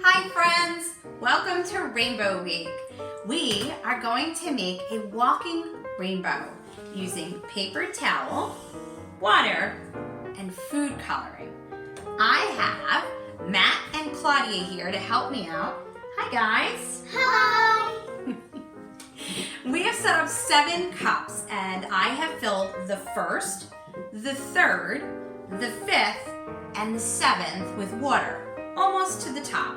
Hi friends, welcome to Rainbow Week. We are going to make a walking rainbow using paper towel, water, and food coloring. I have Matt and Claudia here to help me out. Hi guys. Hi. We have set up 7 cups and I have filled the first, the third, the 5th, and the 7th with water, almost to the top.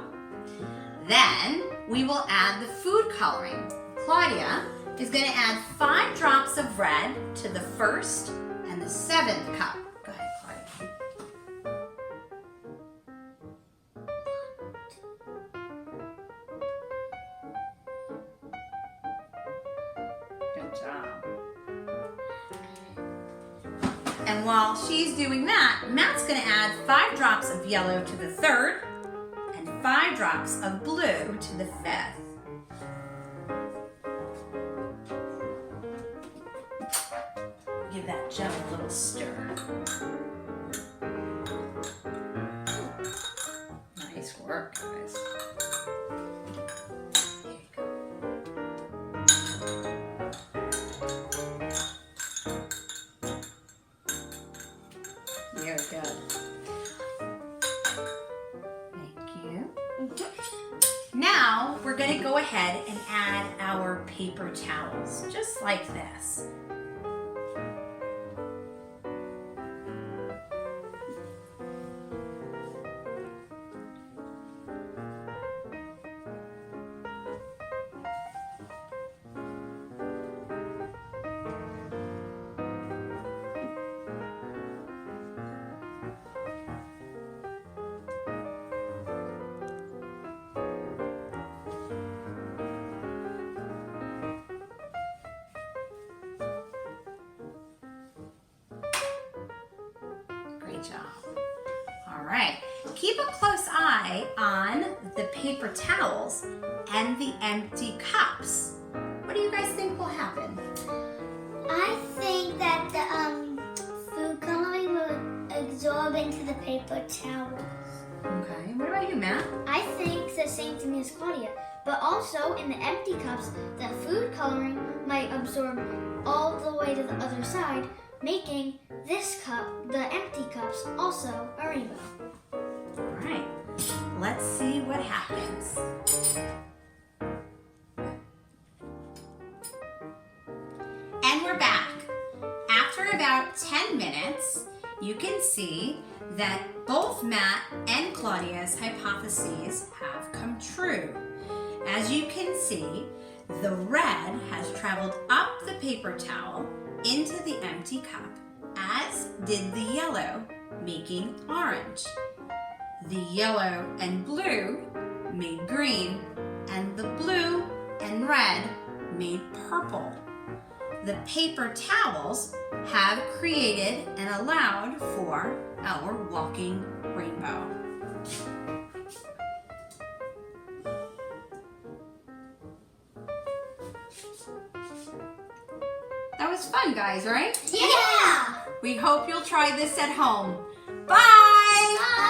Then we will add the food coloring. Claudia is going to add 5 drops of red to the first and the 7th cup. Go ahead, Claudia. Good job. And while she's doing that, Matt's going to add 5 drops of yellow to the 3rd and 5 drops of blue to the 5th. Give that gel a little stir. Nice work, guys. There you go. Very good. Thank you. Now we're going to go ahead and add our paper towels, just like this. Great job. All right, keep a close eye on the paper towels and the empty cups. What do you guys think will happen? I think that the food coloring will absorb into the paper towels. Okay, what about you, Matt? I think the same thing as Claudia, but also in the empty cups, the food coloring might absorb all the way to the other side, making this cup, the empty cups, also a rainbow. All right, let's see what happens. And we're back. After about 10 minutes, you can see that both Matt and Claudia's hypotheses have come true. As you can see, the red has traveled up the paper towel into the empty cup, as did the yellow, making orange. The yellow and blue made green, and the blue and red made purple. The paper towels have created and allowed for our walking rainbow. That was fun, guys, right? Yeah! We hope you'll try this at home. Bye! Bye!